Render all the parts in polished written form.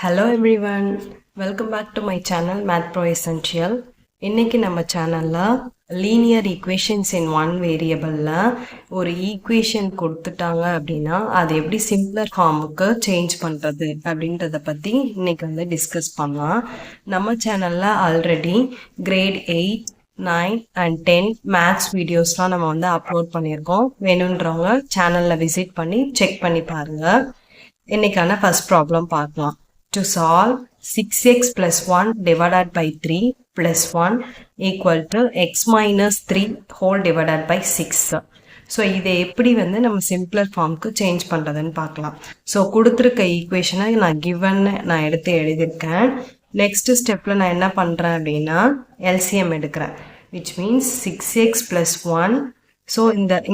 Hello everyone, welcome back to my channel Math Pro Essential. இன்னைக்கு நம்ம சேனல்ல linear equations in one variableல ஒரு equation கொடுத்துட்டாங்க அப்படின்னா அது எப்படி சிம்பிளர் ஃபார்முக்கு சேஞ்ச் பண்றது அப்படின்றத பத்தி இன்னைக்கு வந்து டிஸ்கஸ் பண்ணலாம். நம்ம சேனல்ல ஆல்ரெடி கிரேட் 8 9 and 10 மேத்ஸ் வீடியோஸ்லாம் நம்ம வந்து அப்லோட் பண்ணியிருக்கோம். வேணுன்றவங்க சேனல்ல விசிட் பண்ணி செக் பண்ணி பாருங்க. இன்னைக்கான ஃபர்ஸ்ட் ப்ராப்ளம் பார்க்கலாம். To solve 6x plus 1 divided by 3 plus 1 equal to x minus 3 whole divided by 6. So இதை எப்படி வந்து நம்ம சிம்பிளர் ஃபார்முக்கு சேஞ்ச் பண்ணுறதுன்னு பார்க்கலாம். ஸோ கொடுத்துருக்க ஈக்குவேஷனை நான் கிவன்னு நான் எடுத்து எழுதியிருக்கேன். நெக்ஸ்ட் ஸ்டெப்பில் நான் என்ன பண்ணுறேன் அப்படின்னா எல்சிஎம் எடுக்கிறேன். Which means 6x plus 1. So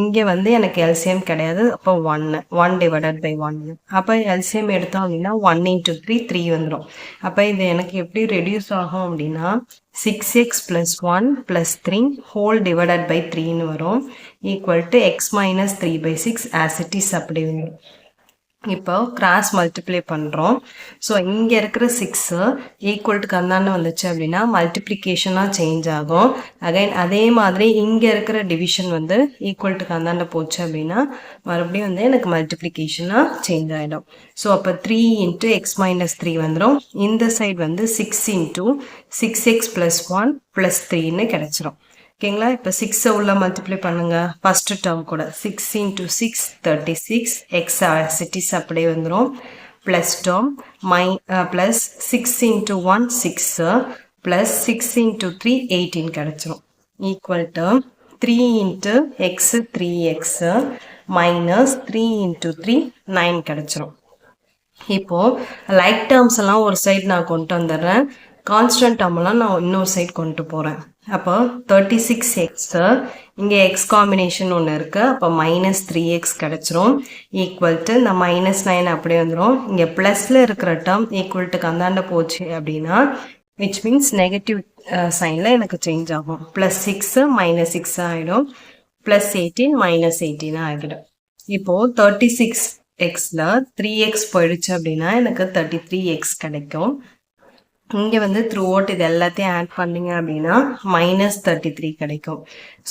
இங்கே வந்து எனக்கு எல்சிஎம் கிடையாது. அப்போ 1 டிவைடட் பை 1. அப்போ எல்சிஎம் எடுத்தோம் அப்படின்னா 1 into 3 3 வந்துடும். அப்போ இது எனக்கு எப்படி ரெடியூஸ் ஆகும் அப்படின்னா 6x plus 1 plus 3 whole divided by 3ன்னு வரும். Equal to x minus 3 by 6 as it is அப்படி வரும். இப்போ கிராஸ் மல்டிப்ளை பண்ணுறோம். ஸோ இங்கே இருக்கிற 6 ஈக்குவல்ட்டுக்கு அந்தாண்ட வந்துச்சு அப்படின்னா மல்டிப்ளிகேஷனாக சேஞ்ச் ஆகும். அகைன் அதே மாதிரி இங்கே இருக்கிற டிவிஷன் வந்து ஈக்குவல்ட்டுக்கு அந்தாண்ட போச்சு அப்படின்னா மறுபடியும் வந்து எனக்கு மல்டிப்ளிகேஷனாக சேஞ்ச் ஆகிடும். ஸோ அப்போ 3 into x minus 3 வந்துடும். இந்த சைடு வந்து 6 into 6x plus 1 plus 3ன்னு கிடைச்சிரும். ஓகேங்களா? இப்போ 6 உள்ள மல்டிப்ளை பண்ணுங்க. ஃபர்ஸ்ட் டேர்ம் கூட 6 into 6 36 x சிட்டிஸ் அப்படியே வந்துடும். Plus term plus 6 into 1 6 plus 6 into 3 18 கிடைச்சிரும். Equal to 3 into x 3x minus 3 into 3 9 கிடைச்சிரும். இப்போ லைக் டேர்ம்ஸ் எல்லாம் ஒரு சைடு நான் கொண்டு வந்துடுறேன். கான்ஸ்டன்ட் டேர்ம்லாம் நான் இன்னொரு சைடு கொண்டு போகிறேன். அப்போ 36x இங்கே எக்ஸ் காம்பினேஷன் ஒன்று இருக்குது. அப்போ மைனஸ் 3x கிடச்சிரும். ஈக்குவல் டு இந்த மைனஸ் 9 அப்படியே வந்துடும். இங்கே ப்ளஸில் இருக்கிற டேர்ம் ஈக்குவல்ட்டுக்கு அந்தாண்ட போச்சு அப்படின்னா விச் மீன்ஸ் நெகட்டிவ் சைனில் எனக்கு சேஞ்ச் ஆகும். ப்ளஸ் 6 மைனஸ் 6 ஆகிடும். ப்ளஸ் 18 மைனஸ் 18 ஆகிடும். இப்போது 36xல 3x போயிடுச்சு அப்படின்னா எனக்கு 33x கிடைக்கும். இங்கே வந்து த்ரூ அவுட் இது எல்லாத்தையும் ஆட் பண்ணிங்க அப்படின்னா மைனஸ் 33 கிடைக்கும்.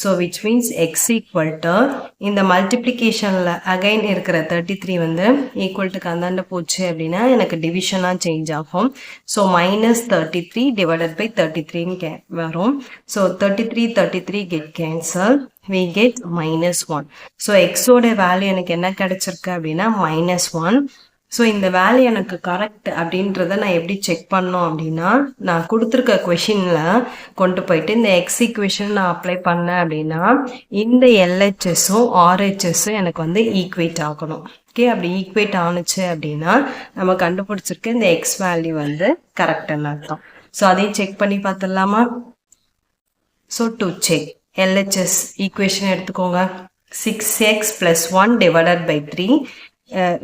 So which means X equal to இந்த மல்டிப்ளிகேஷனில் அகைன் இருக்கிற 33 வந்து ஈக்குவல்ட்டுக்கு அந்தாண்ட போச்சு அப்படின்னா எனக்கு டிவிஷனாக சேஞ்ச் ஆகும். ஸோ மைனஸ் 33 டிவைடட் பை 33ன்னு வரும். So 33 get cancel. we get minus 1. So எக்ஸோட வேல்யூ எனக்கு என்ன கிடைச்சிருக்கு அப்படின்னா மைனஸ் 1. ஸோ இந்த வேல்யூ எனக்கு கரெக்ட் அப்படின்றத நான் எப்படி செக் பண்ணோம் அப்படின்னா நான் கொடுத்துருக்க கொஷினில் கொண்டு போயிட்டு இந்த எக்ஸ் ஈக்குவேஷன் நான் அப்ளை பண்ணேன் அப்படின்னா இந்த எல்ஹெச்எஸும் ஆர்ஹெச்எஸும் எனக்கு வந்து ஈக்குவேட் ஆகணும். ஓகே, அப்படி ஈக்குவேட் ஆணுச்சு அப்படின்னா நம்ம கண்டுபிடிச்சிருக்க இந்த எக்ஸ் வேல்யூ வந்து கரெக்டுன்னு அர்த்தம். ஸோ அதையும் செக் பண்ணி பார்த்துடலாமா? So to check LHS equation எடுத்துக்கோங்க. 6x plus 1 divided by 3.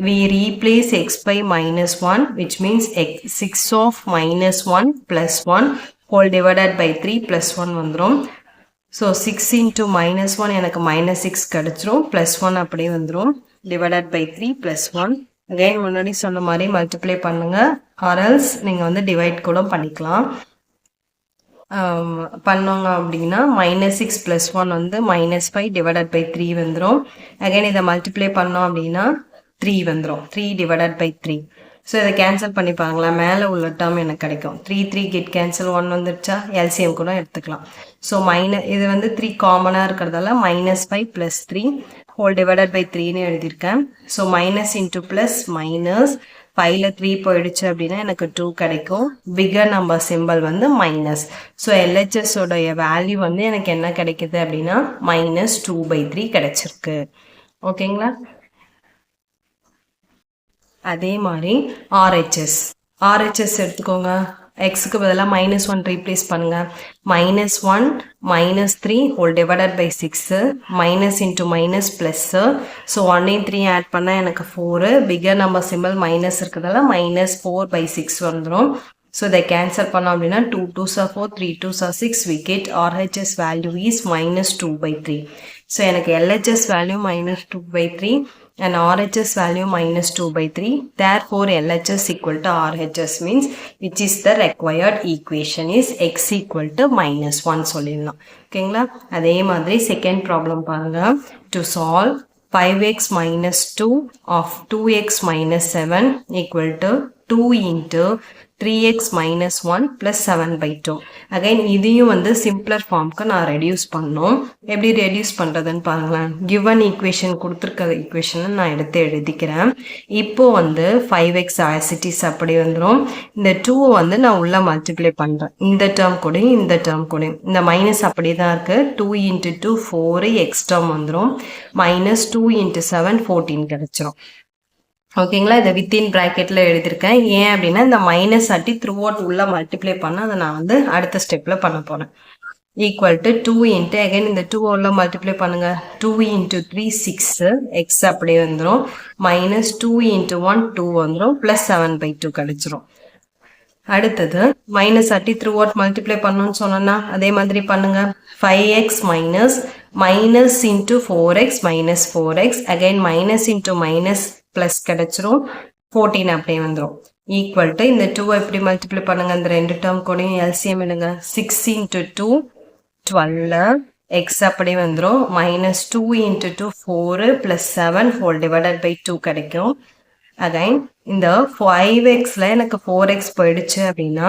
We replace x by minus 1 which means 6 of minus 1 plus 1 whole divided by 3 plus 1 வந்துரும். So 6 into minus 1 எனக்கு minus 6 கிடைச்சிரும். plus 1 அப்படியே வந்துரும். divided by 3 plus 1. again முன்னாடி சொன்ன மாதிரி multiply பண்ணுங்க. or else நீங்கள் வந்து divide கூட பண்ணிக்கலாம். பண்ணோங்க அப்படின்னா மைனஸ் 6 ப்ளஸ் 1 வந்து மைனஸ் 5 டிவைடட் பை 3 வந்துடும். அகைன் இதை மல்டிப்ளை பண்ணோம் அப்படின்னா 3 வந்துடும். 3 டிவைடட் பை 3. ஸோ இதை கேன்சல் பண்ணி பாருங்களேன். மேலே உள்ள டேர்ம் எனக்கு கிடைக்கும். 3 கெட் கேன்சல் 1 வந்துருச்சா? எல்சிஎம் கூட எடுத்துக்கலாம். ஸோ இது வந்து 3 காமனாக இருக்கிறதால minus 5 plus 3 whole divided by 3ன்னு எழுதியிருக்கேன். So minus into plus minus 5ல 3 போயிடுச்சு அப்படின்னா எனக்கு 2 கிடைக்கும். பிகர் நம்பர் சிம்பிள் வந்து மைனஸ். ஸோ எல்ஹெச்எஸ் உடைய வேல்யூ வந்து எனக்கு என்ன கிடைக்குது அப்படின்னா மைனஸ் 2/3 கிடைச்சிருக்கு. ஓகேங்களா? அதே மாதிரி ஆர்ஹெச்எஸ் எடுத்துக்கோங்க. எக்ஸுக்கு பதிலாக மைனஸ் 1 ரீப்ளேஸ் பண்ணுங்க. Minus 1 minus 3 whole divided by 6 minus into minus plus. So 1 3 add பண்ணால் எனக்கு 4. பிகர் நம்பர் சிம்பிள் மைனஸ் இருக்கிறதால மைனஸ் 4/6 வந்துடும். ஸோ இதை கேன்சல் பண்ணோம் அப்படின்னா 2 2s are 4 3 2s are 6. we get RHS value is minus 2/3. So எனக்கு LHS value minus 2/3. and RHS value minus 2 by 3. Therefore, LHS equal to RHS means which is the required equation is x equal to minus 1 சொல்லிடலாம். ஓகேங்களா? அதே மாதிரி second problem பாருங்க. To solve 5x minus 2 of 2x minus 7 equal to 2 into 3x minus 1 plus 7 by 2. Again, இதையும் வந்து simpler formக்கு நான் reduce பண்ணோம். எப்படி reduce பண்றதுன்னு பாருங்களேன். Given equation கொடுத்திருக்க equation நான் எடுத்து எழுதிக்கிறேன். இப்போ வந்து 5x as it is அப்படி வந்துரும். இந்த 2 வந்து நான் உள்ள multiply பண்றேன். இந்த term கூடயும் இந்த term கூடயும். இந்த minus அப்படி தான் இருக்கு. 2 into 2 4 x term வந்துரும். minus 2 into 7 14 கிடைச்சிரும். ஓகேங்களா? இதை வித்தின் ப்ராக்கெட்ல எழுதியிருக்கேன். ஏன் அப்படின்னா இந்த மைனஸ் ஆட்டி த்ரூ அவுட் உள்ள மல்டிப்ளை பண்ண அதை நான் வந்து அடுத்த ஸ்டெப்ல பண்ண போறேன். ஈக்குவல் டு 2 இன்ட்டு அகைன் இந்த 2 உள்ள மல்டிப்ளை பண்ணுங்க. 2 இன்ட்டு 3 6 எக்ஸ் அப்படியே வந்துடும். மைனஸ் 2 இன்ட்டு 1 2 வந்துடும். பிளஸ் 7 by 2 கிடைச்சிரும். அடுத்தது மைனஸ் ஆட்டி த்ரூ அவுட் மல்டிப்ளை பண்ணணும்னு சொன்னா அதே மாதிரி பண்ணுங்க. 5x minus minus into 4x minus 4x again minus into minus plus கிடைச்சிரும். 14 அப்படியே வந்துரும். ஈக்குவல் டு இந்த 2 எப்படி மல்டிப்ளை பண்ணுங்க. இந்த ரெண்டு டேர்ம் கூடயும் எல்சிஎம் எடுங்க. 6 into 2 12 x அப்படியே வந்துரும். minus 2 into 2 4 plus 7 whole divided by 2 கிடைக்கும். அகைன் இந்த 5xல எனக்கு 4x போயிடுச்சு அப்படின்னா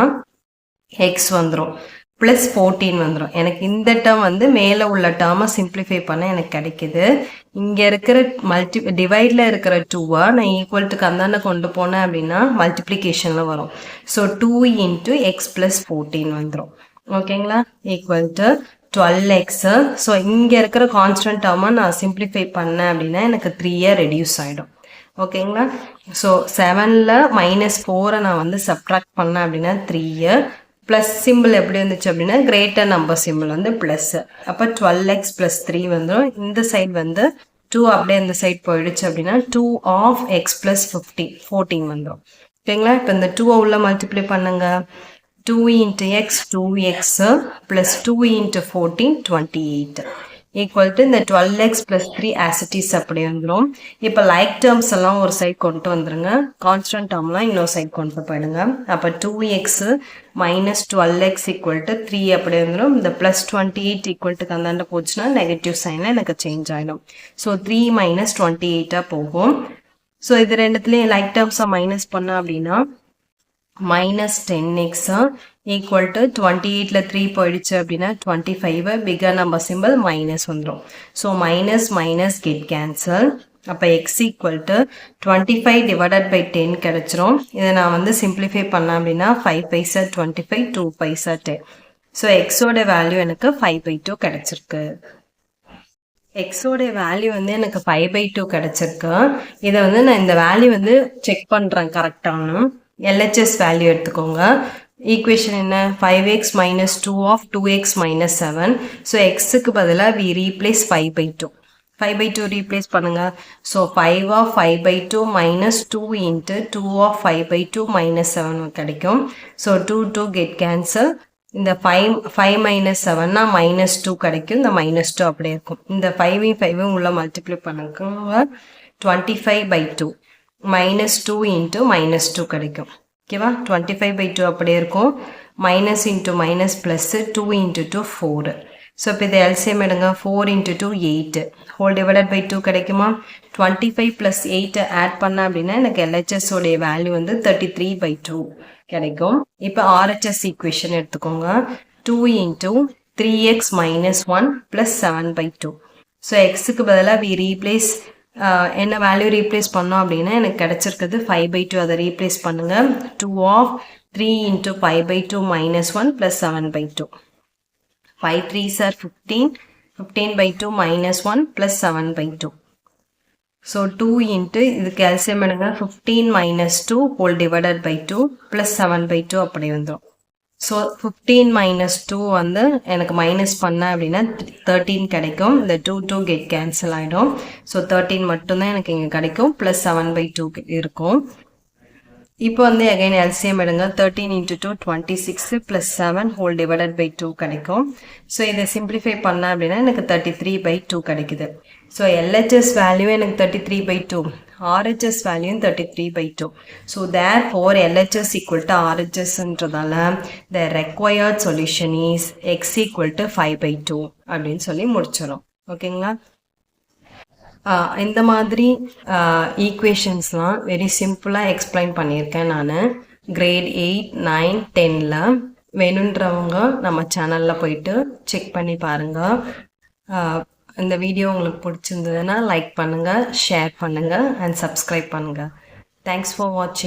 x வந்துரும். பிளஸ் 14 வந்துடும். எனக்கு இந்த டேர்ம் வந்து மேலே உள்ள டேர்மை சிம்பிளிஃபை பண்ண எனக்கு கிடைக்குது. இங்கே இருக்கிற டிவைடில் இருக்கிற 2-ஆ நான் ஈக்குவல்ட்டுக்கு அந்தாண்ட கொண்டு போனேன் அப்படின்னா மல்டிப்ளிகேஷனில் வரும். ஸோ 2 into x plus 14 வந்துடும். ஓகேங்களா? Equal to 12x. ஸோ இங்கே இருக்கிற கான்ஸ்டன்ட் டேர்மை நான் சிம்பிளிஃபை பண்ணேன் அப்படின்னா எனக்கு 3 ரெடியூஸ் ஆகிடும். ஓகேங்களா? ஸோ 7ல் -4 நான் வந்து சப்ட்ராக்ட் பண்ணேன் அப்படின்னா 3 ப்ளஸ் சிம்பிள் எப்படி வந்துச்சு அப்படின்னா கிரேட்டர் நம்பர் சிம்பிள் வந்து ப்ளஸ். அப்போ 12x + 3 வந்துடும். இந்த சைடு வந்து 2 அப்படியே இந்த சைடு போயிடுச்சு அப்படின்னா 2 of x + 14 வந்துடும். ஓகேங்களா? இப்போ இந்த 2 உள்ள மல்டிப்ளை பண்ணுங்க. 2 into x 2x + 2 into 14 28 equal to இந்த 12x + 3 as it is அப்படி வந்துடும். இப்போ லைக் டேர்ம்ஸ் எல்லாம் ஒரு சைட் கொண்டு வந்துருங்க. கான்ஸ்டன்ட் டேர்ம்லாம் இன்னொரு சைட் கொண்டு போயிடுங்க. அப்போ 2x - 12x = 3 அப்படி வந்துடும். இந்த +28 ஈக்குவல்ட்டுக்கு அந்தாண்ட போச்சுன்னா நெகட்டிவ் சைனில் எனக்கு சேஞ்ச் ஆகிடும். ஸோ 3 - 28 போகும். ஸோ இது ரெண்டுத்துலேயும் லைக் டேர்ம்ஸை மைனஸ் பண்ண அப்படின்னா -10x ஈக்குவல் டு 28ல 3 போயிடுச்சு அப்படின்னா 25 பிகர் நம்பர் சிம்பிள் மைனஸ் வந்துடும். So minus get cancel. அப்போ x equal to 25 divided by 10 கிடைச்சிரும். இதை நான் வந்து சிம்பிளிஃபை பண்ணேன் அப்படின்னா 5 பைசா 25 2 பைசா 10. ஸோ எக்ஸோட வேல்யூ எனக்கு 5/2 கிடைச்சிருக்கு. எக்ஸோட வேல்யூ வந்து எனக்கு 5/2 கிடைச்சிருக்கு. இதை வந்து நான் இந்த வேல்யூ வந்து செக் பண்ணுறேன் கரெக்டானு. LHS வேல்யூ எடுத்துக்கோங்க. ஈக்குவேஷன் என்ன? 5x - 2 of 2x - 7. ஸோ எக்ஸுக்கு பதிலாக we replace 5/2. 5/2 ரீப்ளேஸ் பண்ணுங்க. ஸோ 5 of 5/2 - 2 into 2 of 5/2 - 7 கிடைக்கும். So 2 get cancel. இந்த 5 - 7னா -2 கிடைக்கும். இந்த -2 அப்படியே இருக்கும். இந்த 5 5 உள்ள மல்டிப்ளை பண்ணுங்க. 25/2 -2 into -2 கிடைக்கும். ஓகேவா? 25/2 அப்படியே இருக்கும். Minus into minus plus 2 into 2 4. So இப்போ இது எல்சிஎம் எடுங்க. 4 into 2 8 ஹோல் டிவைடட் பை 2 கிடைக்குமா? 25 + 8 ஆட் பண்ண அப்படின்னா எனக்கு LHS உடைய வேல்யூ வந்து 33/2 கிடைக்கும். இப்போ RHS ஈக்குவேஷன் எடுத்துக்கோங்க. 2 into 3x - 1 + 7/2. ஸோ எக்ஸுக்கு பதிலாக we replace என்ன வேல்யூ ரீப்ளேஸ் பண்ணோம் அப்படின்னா எனக்கு கிடைச்சிருக்குது 5/2. அதை ரீப்ளேஸ் பண்ணுங்க. 2 of 3 into 5/2 - 1 + 7/2. 5 3s are 15. 15/2 - 1 + 7/2. So 2 into இதுக்கு எல்சிஎம் எடுங்க. 15 - 2 whole divided by 2 + 7/2 அப்படி வந்துடும். ஸோ 15 - 2 வந்து எனக்கு மைனஸ் பண்ணேன் அப்படின்னா 13 கிடைக்கும். இந்த 2 கெட் கேன்சல் ஆகிடும். ஸோ 13 மட்டும்தான் எனக்கு இங்கே கிடைக்கும். +7/2 இருக்கும். இப்போ வந்து அகைன் எல்சிஎம் எடுங்க. 13 into 2 26 plus 7 whole divided by 2 கிடைக்கும். ஸோ இதை சிம்பிளிஃபை பண்ண அப்படின்னா எனக்கு 33/2 கிடைக்குது. ஸோ LHS வேல்யூ எனக்கு 33/2, RHS value 33/2. So therefore LHS equal to RHSன்றதால the required solution is x equal to 5/2 அப்படின்னு சொல்லி முடிச்சிடும். ஓகேங்களா? இந்த மாதிரி ஈக்குவேஷன்ஸ்லாம் வெரி சிம்பிளாக எக்ஸ்பிளைன் பண்ணியிருக்கேன் நான் கிரேட் 8, 9, 10ல். வேணுன்றவங்க நம்ம சேனலில் போயிட்டு செக் பண்ணி பாருங்கள். இந்த வீடியோ உங்களுக்கு பிடிச்சிருந்ததுன்னா லைக் பண்ணுங்கள், ஷேர் பண்ணுங்கள் அண்ட் சப்ஸ்கிரைப் பண்ணுங்கள். தேங்க்ஸ் ஃபார் வாட்சிங்.